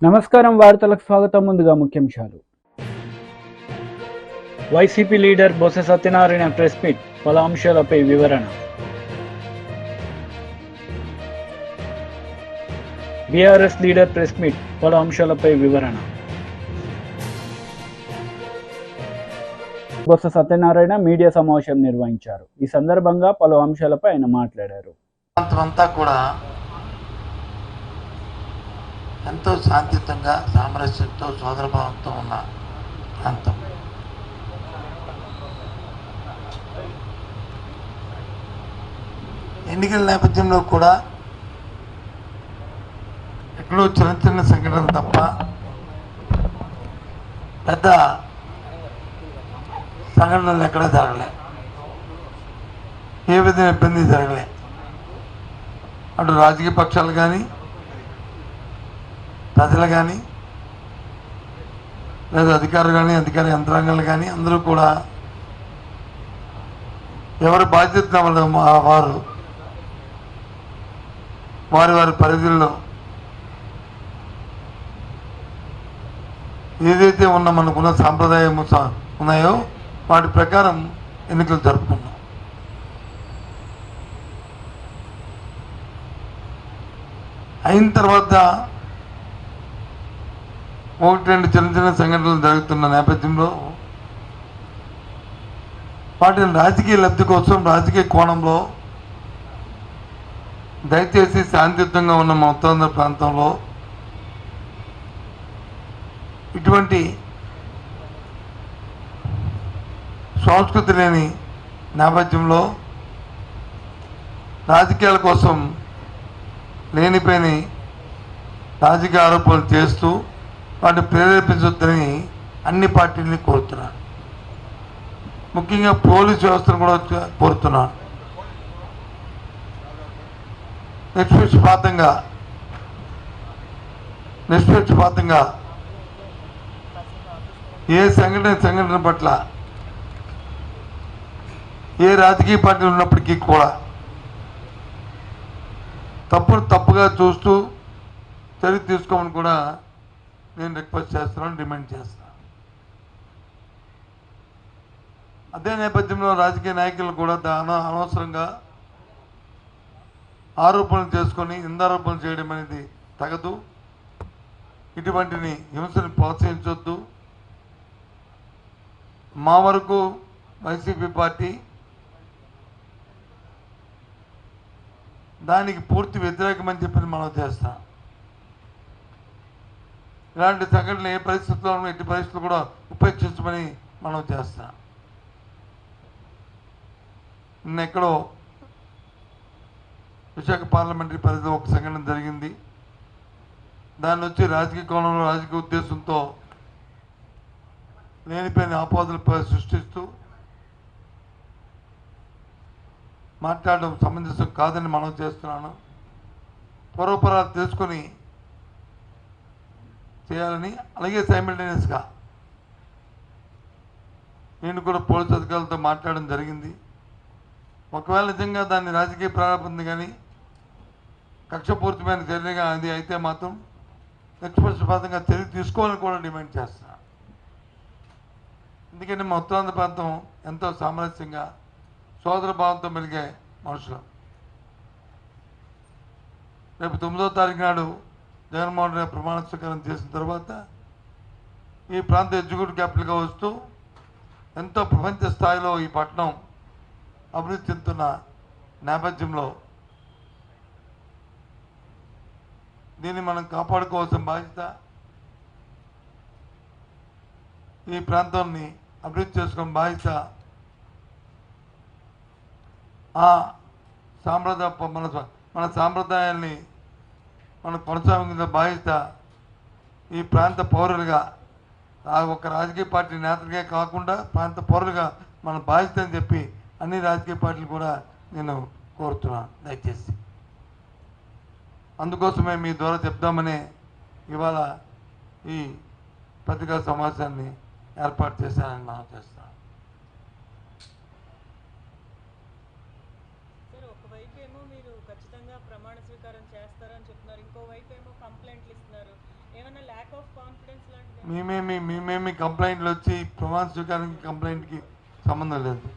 నమస్కారం వార్తలకు స్వాగతం. ముందుగా ముఖ్యాంశాలు. YCP leader Botsa Satyanarayana press meet, పలు అంశాలపై వివరణ. బీఆర్ఎస్ లీడర్ ప్రెస్ మీట్, పలు అంశాలపై వివరణ. బొత్స సత్యనారాయణ మీడియా సమావేశం నిర్వహించారు. ఈ సందర్భంగా పలు అంశాలపై ఆయన మాట్లాడారు. అంతా కూడా ఎంతో శాంతియుతంగా, సామరస్యంతో, సోదరభావంతో ఉన్న ప్రాంతం. ఎన్నికల నేపథ్యంలో కూడా ఎక్కడో చిన్న చిన్న సంఘటనలు తప్ప పెద్ద సంఘటనలు ఎక్కడా జరగలే, ఏ విధంగా ఇబ్బంది జరగలే. అటు రాజకీయ పక్షాలు కానీ, ప్రజలు కానీ, లేదా అధికారులు కానీ, అధికార యంత్రాంగాలు కానీ అందరూ కూడా ఎవరి బాధ్యత వారు వారి వారి పరిధుల్లో ఏదైతే మనకున్న సాంప్రదాయం ఉన్నాయో వాటి ప్రకారం ఎన్నికలు జరుపుకున్నాం. అయిన తర్వాత ఒకటి రెండు చిన్న చిన్న సంఘటనలు జరుగుతున్న నేపథ్యంలో వాటిని రాజకీయ లబ్ధి కోసం, రాజకీయ కోణంలో దయచేసి శాంతియుతంగా ఉన్న మా ఉత్తరాంధ్ర ప్రాంతంలో ఇటువంటి సంస్కృతి లేని నేపథ్యంలో రాజకీయాల కోసం లేనిపోయిన రాజకీయ ఆరోపణలు చేస్తూ వాటిని ప్రేరేపించొద్దని అన్ని పార్టీలని కోరుతున్నాను. ముఖ్యంగా పోలీసు వ్యవస్థను కూడా కోరుతున్నాను. నిష్పక్షపాతంగా ఏ సంఘటన పట్ల ఏ రాజకీయ పార్టీలు ఉన్నప్పటికీ కూడా తప్పుగా చూస్తూ చర్య తీసుకోమని కూడా నేను రిక్వెస్ట్ చేస్తున్నాను, డిమాండ్ చేస్తున్నాను. అదే నేపథ్యంలో రాజకీయ నాయకులు కూడా అనవసరంగా ఆరోపణలు చేసుకొని నిందారోపణలు చేయడం అనేది తగదు. ఇటువంటిని హింసని ప్రోత్సహించొద్దు. మా వరకు వైసీపీ పార్టీ దానికి పూర్తి వ్యతిరేకమని చెప్పి మనం చేస్తాం. ఇలాంటి సంఘటనలు ఏ పరిస్థితుల్లో ఎట్టి పరిస్థితులు కూడా ఉపేక్షించమని మనం చేస్తాం. నిన్నెక్కడో విశాఖ పార్లమెంటరీ పరిధిలో ఒక సంఘటన జరిగింది. దాన్ని వచ్చి రాజకీయ కోణంలో, రాజకీయ ఉద్దేశంతో లేనిపోయిన ఆపాదనలు సృష్టిస్తూ మాట్లాడడం సమంజసం కాదని మనం చేస్తున్నాను. పూర్వపరాలు తెలుసుకొని చేయాలని, అలాగే సైమల్టేనియస్గా నేను కూడా పోలీసు అధికారులతో మాట్లాడడం జరిగింది. ఒకవేళ నిజంగా దాన్ని రాజకీయ ప్రారంభం కానీ కక్షపూరితమైన చర్యగా అది అయితే మాత్రం నిష్పక్షపాతంగా చర్య తీసుకోవాలని కూడా డిమాండ్ చేస్తున్నాను. ఎందుకంటే మా ఉత్తరాంధ్ర ప్రాంతం ఎంతో సామరస్యంగా, సోదర భావంతో మెలిగే మనుషులు. రేపు 9వ తారీఖు నాడు జగన్మోహన్ రెడ్డి ప్రమాణ స్వీకారం చేసిన తర్వాత ఈ ప్రాంత ఎగ్జిక్యూటివ్ క్యాపిటల్గా వస్తూ ఎంతో ప్రపంచ స్థాయిలో ఈ పట్టణం అభివృద్ధి చెందుతున్న నేపథ్యంలో దీన్ని మనం కాపాడుకోవాల్సిన బాధ్యత, ఈ ప్రాంతాన్ని అభివృద్ధి చేసుకునే బాధ్యత మన సాంప్రదాయాల్ని మనం కొనసాగించిన బాధ్యత ఈ ప్రాంత పౌరులుగా, ఒక రాజకీయ పార్టీ నేతలుగా కాకుండా ప్రాంత పౌరులుగా మన బాధ్యత అని చెప్పి అన్ని రాజకీయ పార్టీలు కూడా నేను కోరుతున్నాను. దయచేసి అందుకోసమే మీ ద్వారా చెప్దామని ఇవాళ ఈ పత్రికా సమావేశాన్ని ఏర్పాటు చేశానని మనం చేస్తాం. ఒకవైపు ఏమో మీరు ఖచ్చితంగా ప్రమాణ స్వీకారం చేస్తారని చెప్తున్నారు, ఇంకోవైపు ఏమో కంప్లైంట్లు ఇస్తున్నారు. మేమేమి కంప్లైంట్లు వచ్చి ప్రమాణ స్వీకారానికి కంప్లైంట్కి సంబంధం లేదు.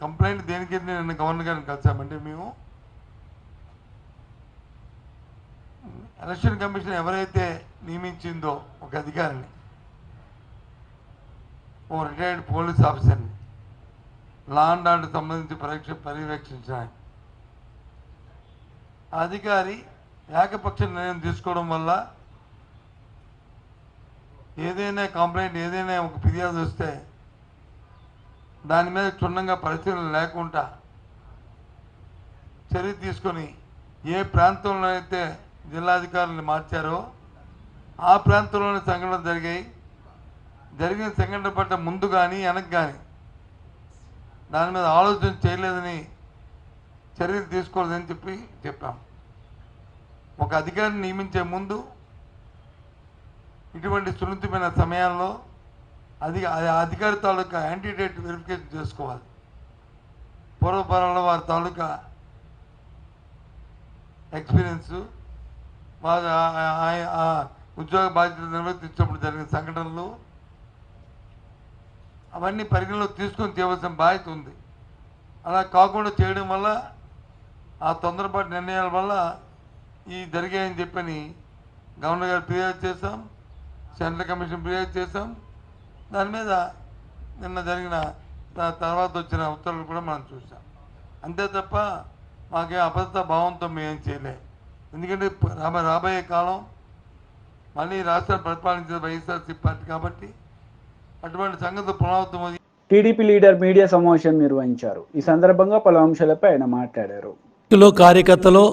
కంప్లైంట్ దేనికి నిన్న గవర్నర్ గారిని కలిసామంటే మేము ఎలక్షన్ కమిషన్ ఎవరైతే నియమించిందో ఒక అధికారిని, ఓ రిటైర్డ్ పోలీస్ ఆఫీసర్ని లా అండ్ ఆర్డర్ సంబంధించి పర్యవేక్షించడానికి, ఆ అధికారి ఏకపక్ష నిర్ణయం తీసుకోవడం వల్ల ఏదైనా కంప్లైంట్ ఏదైనా ఒక ఫిర్యాదు వస్తే దాని మీద క్షుణ్ణంగా పరిశీలన లేకుండా చర్య తీసుకొని ఏ ప్రాంతంలో అయితే జిల్లాధికారులను మార్చారో ఆ ప్రాంతంలోనే సంఘటనలు జరిగిన సంఘటన పట్ల ముందు కానీ వెనక్కి కానీ దాని మీద ఆలోచన చేయలేదని చర్యలు తీసుకోలేదని చెప్పాం. ఒక అధికారిని నియమించే ముందు ఇటువంటి సున్నితమైన సమయాల్లో అధికారి తాలూకా యాంటీడేట్ వెరిఫికేషన్ చేసుకోవాలి. పూర్వపరంలో వారి తాలూకా ఎక్స్పీరియన్స్, వారి ఉద్యోగ బాధ్యతలు నిర్వర్తించినప్పుడు జరిగిన సంఘటనలు అవన్నీ పరిగణలో తీసుకొని చేయవలసిన బాధ్యత ఉంది. అలా కాకుండా చేయడం వల్ల ఆ తొందరపాటు నిర్ణయాల వల్ల ఈ జరిగాయని చెప్పని గవర్నర్ గారు ఫిర్యాదు చేశాం, సెంట్రల్ కమిషన్ ఫిర్యాదు చేశాం. దాని మీద నిన్న జరిగిన తర్వాత వచ్చిన ఉత్తర్వులు కూడా మనం చూసాం. అంతే తప్ప మాకేం అభద్రతా భావంతో మేమేం చేయలే. ఎందుకంటే రాబోయే కాలం మళ్ళీ రాష్ట్రాన్ని పరిపాలించిన వైఎస్ఆర్సీ పార్టీ కాబట్టి అటువంటి సంగతి పునరావృతం. టీడీపీ లీడర్ మీడియా సమావేశం నిర్వహించారు. ఈ సందర్భంగా పలు అంశాలపై ఆయన మాట్లాడారు. కార్యకర్తలు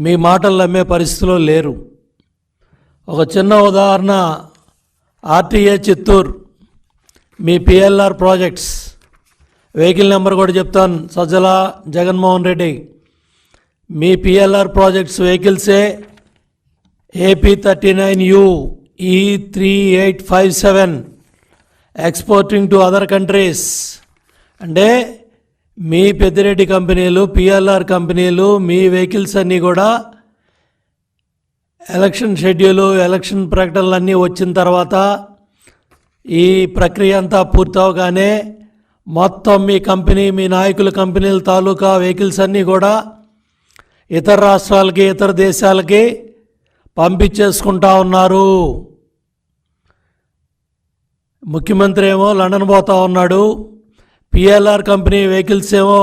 మీ మాటలు నమ్మే పరిస్థితిలో లేరు. ఒక చిన్న ఉదాహరణ, ఆర్టీఏ చిత్తూరు మీ పిఎల్ఆర్ ప్రాజెక్ట్స్ వెహికల్ నెంబర్ కూడా చెప్తాను, సజ్జల జగన్మోహన్ రెడ్డి. మీ పిఎల్ఆర్ ప్రాజెక్ట్స్ వెహికల్సే AP39U E3857 exporting to other countries. అంటే మీ పెద్దిరెడ్డి కంపెనీలు, పిఎల్ఆర్ కంపెనీలు, మీ వెహికల్స్ అన్నీ కూడా ఎలక్షన్ షెడ్యూలు, ఎలక్షన్ ప్రకటనలు అన్నీ వచ్చిన తర్వాత ఈ ప్రక్రియ అంతా పూర్తవగానే మొత్తం మీ కంపెనీ, మీ నాయకుల కంపెనీల తాలూకా వెహికల్స్ అన్నీ కూడా ఇతర రాష్ట్రాలకి, ఇతర దేశాలకి పంపించేసుకుంటా ఉన్నారు. ముఖ్యమంత్రి ఏమో లండన్ పోతూ ఉన్నాడు, పిఎల్ఆర్ కంపెనీ వెహికల్స్ ఏమో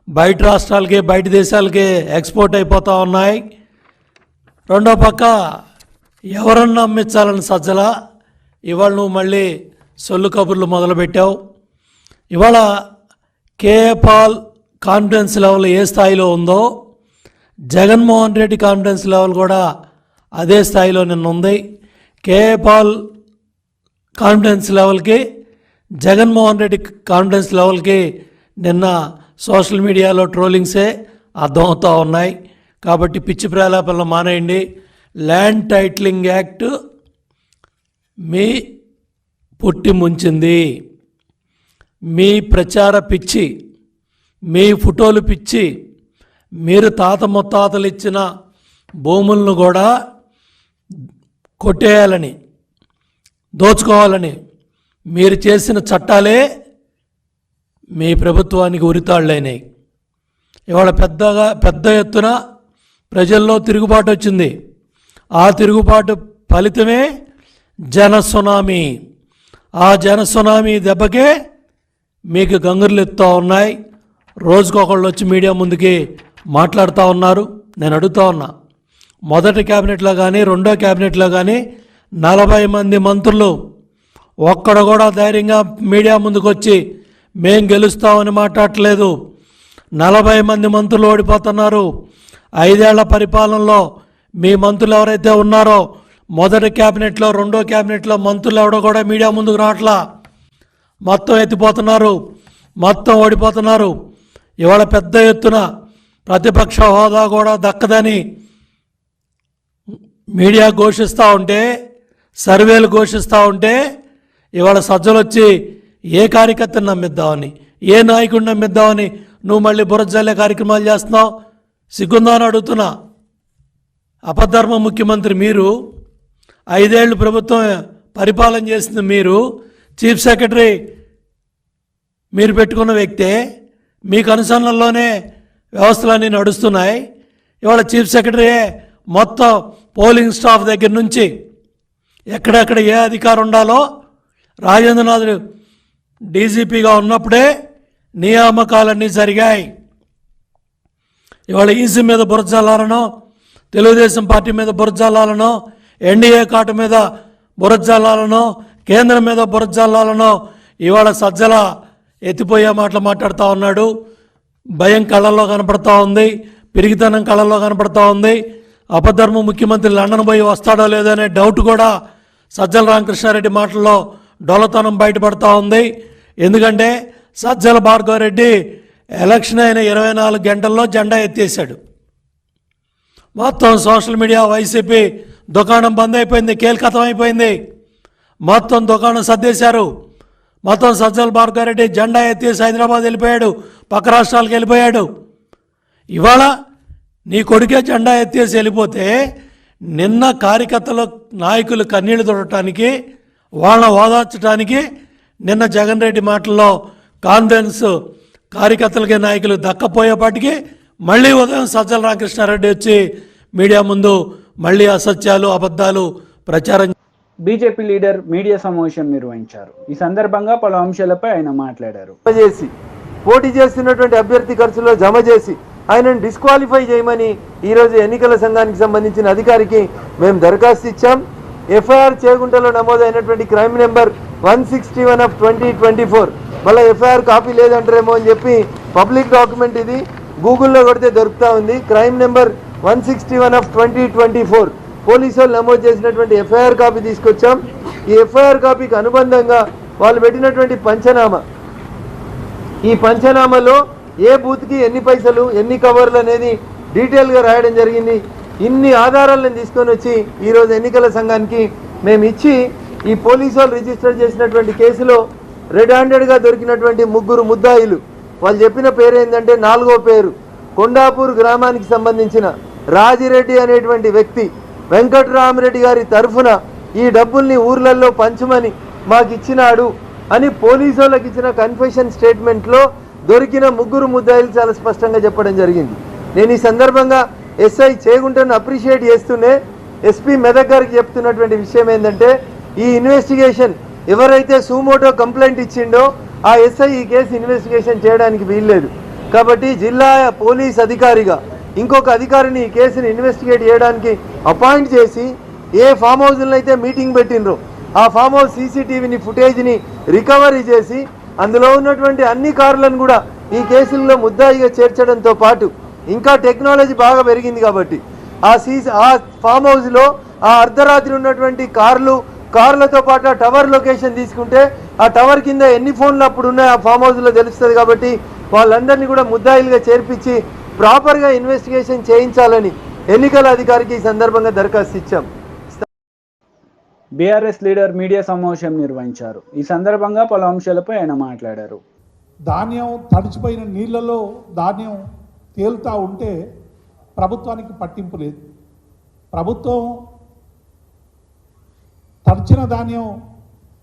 బయట రాష్ట్రాలకి, బయట దేశాలకి ఎక్స్పోర్ట్ అయిపోతూ ఉన్నాయి. రెండో పక్క ఎవరన్నా అమ్మించాలని సజ్జల ఇవాళ నువ్వు మళ్ళీ సొల్లు కబుర్లు మొదలుపెట్టావు. ఇవాళ కేపాల్ కాన్ఫిడెన్స్ లెవెల్ ఏ స్థాయిలో ఉందో జగన్మోహన్ రెడ్డి కాన్ఫిడెన్స్ లెవెల్ కూడా అదే స్థాయిలో నిన్న ఉంది. కేపాల్ కాన్ఫిడెన్స్ లెవెల్కి, జగన్మోహన్ రెడ్డి కాన్ఫిడెన్స్ లెవెల్కి నిన్న సోషల్ మీడియాలో ట్రోలింగ్సే అర్థమవుతూ ఉన్నాయి. కాబట్టి పిచ్చి ప్రలాపనలు మానేయండి. ల్యాండ్ టైటిలింగ్ యాక్ట్ మీ పుట్టి ముంచింది. మీ ప్రచార పిచ్చి, మీ ఫోటోలు పిచ్చి, మీరు తాత ముత్తాతలు ఇచ్చిన భూములను కూడా కొట్టేయాలని, దోచుకోవాలని మీరు చేసిన చట్టాలే మీ ప్రభుత్వానికి ఉరితాళ్ళైనాయి. ఇవాళ పెద్ద ఎత్తున ప్రజల్లో తిరుగుబాటు వచ్చింది. ఆ తిరుగుబాటు ఫలితమే జనసునామీ. ఆ జనసునామీ దెబ్బకే మీకు గంగుర్లు ఎత్తుతూ ఉన్నాయి. రోజుకొకళ్ళు వచ్చి మీడియా ముందుకి మాట్లాడుతూ ఉన్నారు. నేను అడుగుతూ ఉన్నా, మొదటి క్యాబినెట్లో కానీ రెండో క్యాబినెట్లో కానీ 40 మంది మంత్రులు ఒక్కడ కూడా ధైర్యంగా మీడియా ముందుకు వచ్చి మేం గెలుస్తామని మాట్లాడట్లేదు. 40 మంది మంత్రులు ఓడిపోతున్నారు. 5 ఏళ్ల పరిపాలనలో మీ మంత్రులు ఎవరైతే ఉన్నారో మొదటి క్యాబినెట్లో రెండో క్యాబినెట్లో మంత్రులు ఎవడో కూడా మీడియా ముందుకు రావట్లా. మొత్తం ఎత్తిపోతున్నారు, మొత్తం ఓడిపోతున్నారు. ఇవాళ పెద్ద ఎత్తున ప్రతిపక్ష హోదా కూడా దక్కదని మీడియా ఘోషిస్తూ ఉంటే, సర్వేలు ఘోషిస్తూ ఉంటే ఇవాళ సజ్జలు వచ్చి ఏ కార్యకర్తను నమ్మిద్దామని, ఏ నాయకుడిని నమ్మిద్దామని నువ్వు మళ్ళీ బురద జల్లే కార్యక్రమాలు చేస్తున్నావు. సిగ్గుందా అని అడుగుతున్నా. అపధర్మ ముఖ్యమంత్రి మీరు, 5 ఏళ్ళు ప్రభుత్వం పరిపాలన చేసింది మీరు, చీఫ్ సెక్రటరీ మీరు పెట్టుకున్న వ్యక్తే, మీకు అనుసరణలోనే వ్యవస్థలన్నీ నడుస్తున్నాయి. ఇవాళ చీఫ్ సెక్రటరీయే మొత్తం పోలింగ్ స్టాఫ్ దగ్గర నుంచి ఎక్కడెక్కడ ఏ అధికారం ఉండాలో రాజేంద్రనాథ్ డీజీపీగా ఉన్నప్పుడే నియామకాలన్నీ జరిగాయి. ఇవాళ ఈసీ మీద బురజల్లాలనో, తెలుగుదేశం పార్టీ మీద బురజల్లాలనో, ఎన్డీఏ కాటు మీద బురజల్లాలనో, కేంద్రం మీద బురజల్లాలనో ఇవాళ సజ్జల ఎత్తిపోయే మాటలు మాట్లాడుతూ ఉన్నాడు. భయం కళ్ళల్లో కనపడతా ఉంది, పిరిగితనం కళ్ళల్లో కనపడతా ఉంది. అపధర్మ ముఖ్యమంత్రి లండన్ పోయి వస్తాడో లేదో అనే డౌట్ కూడా సజ్జల రామకృష్ణారెడ్డి మాటల్లో డొల్లతనం బయటపడతా ఉంది. ఎందుకంటే సజ్జల భార్గవరెడ్డి ఎలక్షన్ అయిన 24 గంటల్లో జెండా ఎత్తేసాడు. మొత్తం సోషల్ మీడియా వైసీపీ దుకాణం బంద్ అయిపోయింది, కీలకతం అయిపోయింది. మొత్తం దుకాణం సర్దేశారు. మొత్తం సజ్జల భార్గవరెడ్డి జెండా ఎత్తేసి హైదరాబాద్ వెళ్ళిపోయాడు, పక్క రాష్ట్రాలకు వెళ్ళిపోయాడు. ఇవాళ నీ కొడుకే జెండా ఎత్తేసి వెళ్ళిపోతే నిన్న కార్యకర్తలు నాయకులు కన్నీళ్లు తొడటానికి, వాళ్ళని ఓదార్చడానికి నిన్న జగన్ రెడ్డి మాటల్లో కాన్ఫిడెన్స్ కార్యకర్తలకి నాయకులు దక్కపోయేపాటికి మళ్ళీ ఉదయం సజ్జల రామకృష్ణారెడ్డి వచ్చి మీడియా ముందు మళ్ళీ అసత్యాలు అబద్ధాలు ప్రచారం. బీజేపీ లీడర్ మీడియా సమావేశం నిర్వహించారు. ఈ సందర్భంగా పలు అంశాలపై ఆయన మాట్లాడారు. పోటీ చేస్తున్నటువంటి అభ్యర్థి ఖర్చులో జమ చేసి ఆయనను డిస్క్వాలిఫై చేయమని ఈరోజు ఎన్నికల సంఘానికి సంబంధించిన అధికారికి మేము దరఖాస్తు ఇచ్చాం. ఎఫ్ఐఆర్ చేగుంటలో నమోదైనటువంటి క్రైమ్ నెంబర్ 161/2024 మళ్ళీ ఎఫ్ఐఆర్ కాపీ లేదంటారేమో అని చెప్పి పబ్లిక్ డాక్యుమెంట్ ఇది, గూగుల్లో కొడితే దొరుకుతూ ఉంది. క్రైమ్ నెంబర్ 161/2024 పోలీసు వాళ్ళు నమోదు చేసినటువంటి ఎఫ్ఐఆర్ కాపీ తీసుకొచ్చాం. ఈ ఎఫ్ఐఆర్ కాపీకి అనుబంధంగా వాళ్ళు పెట్టినటువంటి పంచనామా, ఈ పంచనామాలో ఏ బూత్కి ఎన్ని పైసలు, ఎన్ని కవర్లు అనేది డీటెయిల్గా రాయడం జరిగింది. ఇన్ని ఆధారాలను తీసుకొని వచ్చి ఈరోజు ఎన్నికల సంఘానికి మేము ఇచ్చి, ఈ పోలీసు వాళ్ళు రిజిస్టర్ చేసినటువంటి కేసులో రెడ్ హ్యాండెడ్గా దొరికినటువంటి 3 ముద్దాయిలు, వాళ్ళు చెప్పిన పేరు ఏంటంటే 4వ పేరు కొండాపూర్ గ్రామానికి సంబంధించిన రాజిరెడ్డి అనేటువంటి వ్యక్తి వెంకట్రామరెడ్డి గారి తరఫున ఈ డబ్బుల్ని ఊర్లలో పంచమని మాకు ఇచ్చినాడు అని పోలీసు వాళ్ళకి ఇచ్చిన కన్ఫెషన్ స్టేట్మెంట్లో దొరికిన 3 ముద్దాయిలు చాలా స్పష్టంగా చెప్పడం జరిగింది. నేను ఈ సందర్భంగా ఎస్ఐ చేగుంటను అప్రిషియేట్ చేస్తూనే ఎస్పీ మెదక్ గారికి చెప్తున్నటువంటి విషయం ఏంటంటే, ఈ ఇన్వెస్టిగేషన్ ఎవరైతే సూమోటో కంప్లైంట్ ఇచ్చిండో ఆ ఎస్ఐ ఈ కేసు ఇన్వెస్టిగేషన్ చేయడానికి వీల్లేదు. కాబట్టి జిల్లా పోలీస్ అధికారిగా ఇంకొక అధికారిని ఈ కేసుని ఇన్వెస్టిగేట్ చేయడానికి అపాయింట్ చేసి, ఏ ఫామ్ హౌస్లో అయితే మీటింగ్ పెట్టినరో ఆ ఫామ్ హౌస్ సీసీటీవీని ఫుటేజ్ని రికవరీ చేసి అందులో ఉన్నటువంటి అన్ని కార్లను కూడా ఈ కేసుల్లో ముద్దాయిగా చేర్చడంతో పాటు ఇంకా టెక్నాలజీ బాగా పెరిగింది కాబట్టి ఆ ఫామ్ హౌస్లో ఆ అర్ధరాత్రి ఉన్నటువంటి కార్లతో పాటు ఆ టవర్ లొకేషన్ తీసుకుంటే ఆ టవర్ కింద ఎన్ని ఫోన్లు అప్పుడు ఉన్నాయో ఆ ఫామ్ హౌస్లో తెలుస్తుంది. కాబట్టి వాళ్ళందరినీ కూడా ముద్దాయిలుగా చేర్పించి ప్రాపర్గా ఇన్వెస్టిగేషన్ చేయించాలని ఎన్నికల అధికారికి ఈ సందర్భంగా దరఖాస్తు ఇచ్చాం. బీఆర్ఎస్ లీడర్ మీడియా సమావేశం నిర్వహించారు. ఈ సందర్భంగా పలు అంశాలపై ఆయన మాట్లాడారు. ధాన్యం తడిచిపోయిన నీళ్లలో ధాన్యం తేలుతూ ఉంటే ప్రభుత్వానికి పట్టింపు లేదు. ప్రభుత్వం తడిచిన ధాన్యం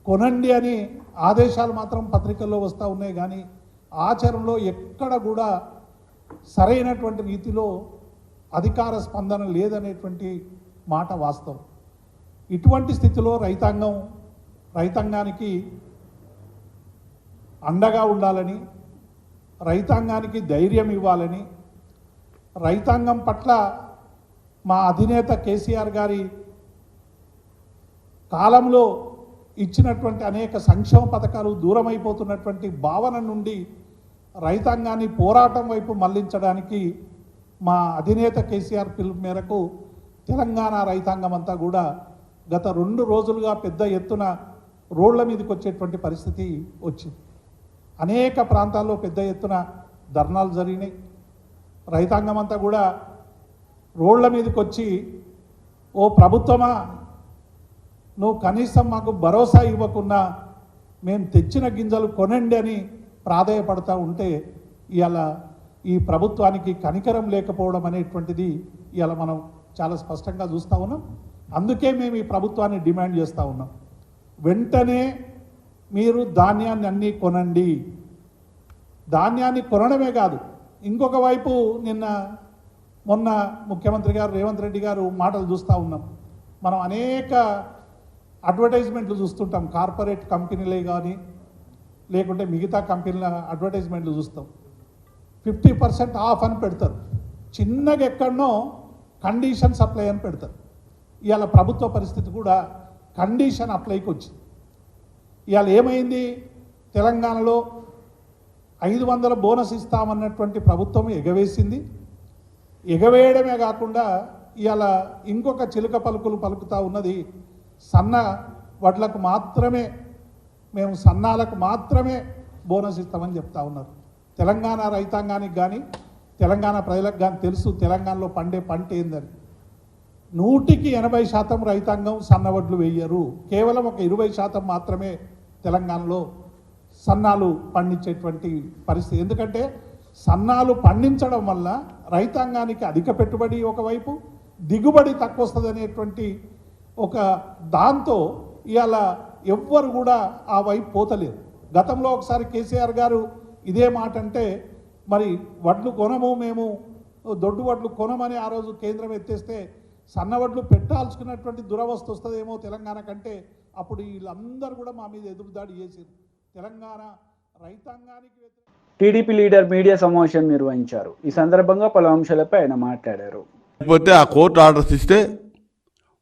కొనండి అని ఆదేశాలు మాత్రం పత్రికల్లో వస్తూ ఉన్నాయి, కానీ ఆచరణలో ఎక్కడ కూడా సరైనటువంటి రీతిలో అధికార స్పందన లేదనేటువంటి మాట వాస్తవం. ఇటువంటి స్థితిలో రైతాంగానికి అండగా ఉండాలని, రైతాంగానికి ధైర్యం ఇవ్వాలని, రైతాంగం పట్ల మా అధినేత కేసీఆర్ గారి కాలంలో ఇచ్చినటువంటి అనేక సంక్షేమ పథకాలు దూరమైపోతున్నటువంటి భావన నుండి రైతాంగాన్ని పోరాటం వైపు మళ్లించడానికి మా అధినేత కేసీఆర్ పిలుపు మేరకు తెలంగాణ రైతాంగం అంతా కూడా గత 2 రోజులుగా పెద్ద ఎత్తున రోడ్ల మీదకి వచ్చేటువంటి పరిస్థితి వచ్చింది. అనేక ప్రాంతాల్లో పెద్ద ఎత్తున ధర్నాలు జరిగినాయి. రైతాంగం అంతా కూడా రోడ్ల మీదకి వచ్చి, ఓ ప్రభుత్వమా, నువ్వు కనీసం మాకు భరోసా ఇవ్వకున్నా మేము తెచ్చిన గింజలు కొనండి అని ప్రాధేయపడతా ఉంటే ఇవాళ ఈ ప్రభుత్వానికి కనికరం లేకపోవడం అనేటువంటిది ఇవాళ మనం చాలా స్పష్టంగా చూస్తూ ఉన్నాం. అందుకే మేము ఈ ప్రభుత్వాన్ని డిమాండ్ చేస్తూ ఉన్నాం, వెంటనే మీరు ధాన్యాన్ని అన్నీ కొనండి. ధాన్యాన్ని కొనడమే కాదు, ఇంకొక వైపు మొన్న ముఖ్యమంత్రి గారు రేవంత్ రెడ్డి గారు మాటలు చూస్తూ ఉన్నాం. మనం అనేక అడ్వర్టైజ్మెంట్లు చూస్తుంటాం, కార్పొరేట్ కంపెనీలే కానీ లేకుంటే మిగతా కంపెనీల అడ్వర్టైజ్మెంట్లు చూస్తాం. 50% ఆఫ్ అని పెడతారు, చిన్నగా ఎక్కడనో కండిషన్ సప్లై అని పెడతారు. ఇవాళ ప్రభుత్వ పరిస్థితి కూడా కండిషన్ అప్లైకి వచ్చింది. ఇవాళ ఏమైంది, తెలంగాణలో 500 బోనస్ ఇస్తామన్నటువంటి ప్రభుత్వం ఎగవేసింది. ఎగవేయడమే కాకుండా ఇవాళ ఇంకొక చిలుక పలుకులు పలుకుతూ ఉన్నది, సన్న వడ్లకు మాత్రమే, మేము సన్నాలకు మాత్రమే బోనస్ ఇస్తామని చెప్తా ఉన్నారు. తెలంగాణ రైతాంగానికి కానీ తెలంగాణ ప్రజలకు కానీ తెలుసు తెలంగాణలో పండే పంట ఏందని. 100% రైతాంగం సన్నవడ్లు వేయరు, కేవలం ఒక 20% మాత్రమే తెలంగాణలో సన్నాలు పండించేటువంటి పరిస్థితి. ఎందుకంటే సన్నాలు పండించడం వల్ల రైతాంగానికి అధిక పెట్టుబడి ఒకవైపు, దిగుబడి తక్కువ వస్తుంది అనేటువంటి ఒక దాంతో ఇవాళ ఎవ్వరు కూడా ఆ వైపు పోతలేరు. గతంలో ఒకసారి కేసీఆర్ గారు ఇదే మాట అంటే, మరి వడ్లు కొనము, మేము దొడ్డు వడ్లు కొనమని ఆ రోజు కేంద్రం ఎత్తేస్తే సన్నవడ్లు పెట్టాల్సుకున్నటువంటి దురవస్థ వస్తుందేమో తెలంగాణ కంటే, అప్పుడు వీళ్ళందరూ కూడా మా మీద ఎదురుదాడి చేశారు. తెలంగాణ రైతాంగానికి టీడీపీ లీడర్ మీడియా సమావేశం నిర్వహించారు. ఈ సందర్భంగా పలు అంశాలపై ఆయన మాట్లాడారు. లేకపోతే ఆ కోర్టు ఆర్డర్స్ ఇస్తే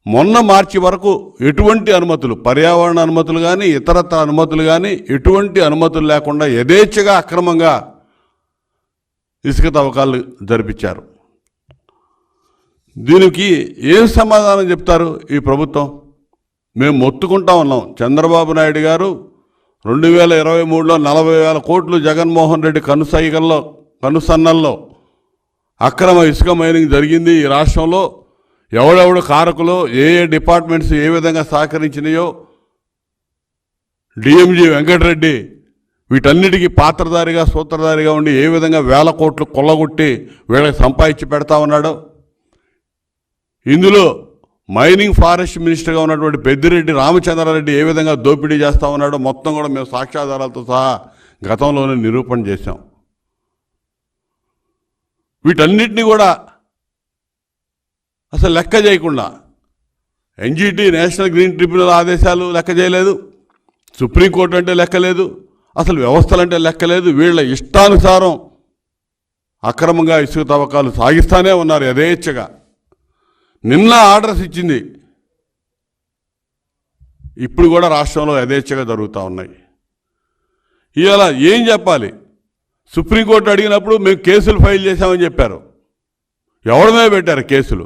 మొన్న మార్చి వరకు ఎటువంటి అనుమతులు, పర్యావరణ అనుమతులు కానీ ఇతరత్ర అనుమతులు కానీ ఎటువంటి అనుమతులు లేకుండా యథేచ్ఛగా అక్రమంగా ఇసుక తవ్వకాలు జరిపించారు. దీనికి ఏం సమాధానం చెప్తారు ఈ ప్రభుత్వం? మేము మొత్తుకుంటా ఉన్నాం. చంద్రబాబు నాయుడు గారు 2023లో 40,000 కోట్లు జగన్మోహన్ రెడ్డి కనుసన్నల్లో అక్రమ ఇసుక మైనింగ్ జరిగింది. ఈ రాష్ట్రంలో ఎవడెవడు కారకులో, ఏ డిపార్ట్మెంట్స్ ఏ విధంగా సహకరించినాయో, డిఎంజీ వెంకటరెడ్డి వీటన్నిటికీ పాత్రధారిగా సూత్రధారిగా ఉండి ఏ విధంగా 1,000 కోట్లు కొల్లగొట్టి వీళ్ళకి సంపాదించి పెడతా ఉన్నాడో, ఇందులో మైనింగ్ ఫారెస్ట్ మినిస్టర్గా ఉన్నటువంటి పెద్దిరెడ్డి రామచంద్రారెడ్డి ఏ విధంగా దోపిడీ చేస్తూ ఉన్నాడో మొత్తం కూడా మేము సాక్ష్యాధారాలతో సహా గతంలోనే నిరూపణ చేశాం. వీటన్నిటినీ కూడా అసలు లెక్క చేయకుండా ఎన్జిటి నేషనల్ గ్రీన్ ట్రిబ్యునల్ ఆదేశాలు లెక్క చేయలేదు, సుప్రీంకోర్టు అంటే లెక్కలేదు, అసలు వ్యవస్థలంటే లెక్కలేదు. వీళ్ళ ఇష్టానుసారం అక్రమంగా ఇసుక తవ్వకాలు సాగిస్తూనే ఉన్నారు యథేచ్ఛగా. నిన్న ఆర్డర్స్ ఇచ్చింది, ఇప్పుడు కూడా రాష్ట్రంలో యథేచ్ఛగా జరుగుతూ ఉన్నాయి. ఇవాళ ఏం చెప్పాలి? సుప్రీంకోర్టు అడిగినప్పుడు మేము కేసులు ఫైల్ చేశామని చెప్పారు. ఎవరి మీద పెట్టారు కేసులు?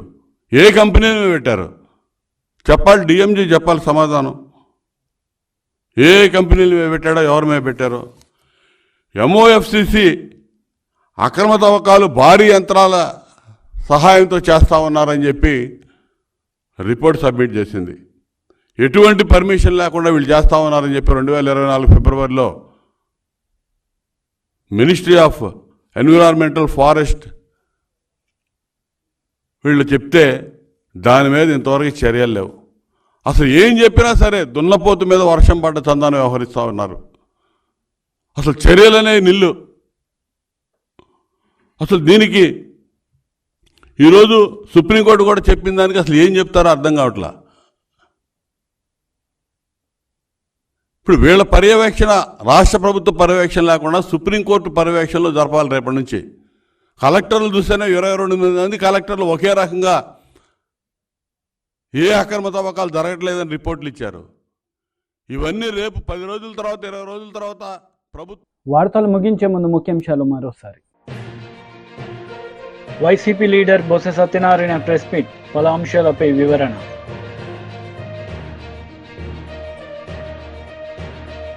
ఏ కంపెనీ మీద పెట్టారు? చెప్పాలి, డిఎంజీ చెప్పాలి సమాధానం. ఏ కంపెనీలు మీద పెట్టాడో, ఎవరి మీద పెట్టారో. ఎంఓఎఫ్సిసి అక్రమ తవ్వకాలు భారీ యంత్రాల సహాయంతో చేస్తూ ఉన్నారని చెప్పి రిపోర్ట్ సబ్మిట్ చేసింది. ఎటువంటి పర్మిషన్ లేకుండా వీళ్ళు చేస్తూ ఉన్నారని చెప్పి 2024 ఫిబ్రవరిలో మినిస్ట్రీ ఆఫ్ ఎన్విరాన్మెంటల్ ఫారెస్ట్ వీళ్ళు చెప్తే దాని మీద ఇంతవరకు చర్యలు లేవు. అసలు ఏం చెప్పినా సరే దున్నపోతు మీద వర్షం పడ్డ చందాన్ని వ్యవహరిస్తూ ఉన్నారు. అసలు చర్యలనే నిల్లు. అసలు దీనికి ఈరోజు సుప్రీంకోర్టు కూడా చెప్పిన దానికి అసలు ఏం చెప్తారో అర్థం కావట్లా. ఇప్పుడు వీళ్ళ పర్యవేక్షణ, రాష్ట్ర ప్రభుత్వ పర్యవేక్షణ లేకుండా సుప్రీంకోర్టు పర్యవేక్షణలో జరపాలి రేపటి నుంచి. కలెక్టర్లు చూస్తేనే 22 మంది కలెక్టర్లు ఒకే రకంగా ఏ అక్రమ తవ్వకాలు జరగట్లేదని రిపోర్ట్లు ఇచ్చారు. ఇవన్నీ రేపు 10 రోజుల తర్వాత 20 రోజుల తర్వాత ప్రభుత్వం. వార్తలు ముగించే ముందు ముఖ్యాంశాలు మరోసారి. YCP leader Botsa Satyanarayana press meet, పలు అంశాలపై వివరణ.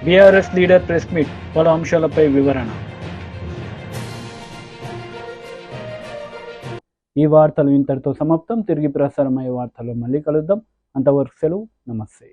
బీఆర్ఎస్ లీడర్ ప్రెస్ మీట్, పలు అంశాలపై వివరణ. ఈ వార్తలు ఇంతటితో సమాప్తం. తిరిగి ప్రసారమయ్యే వార్తల్లో మళ్ళీ కలుద్దాం. అంతవరకు సెలవు. నమస్తే.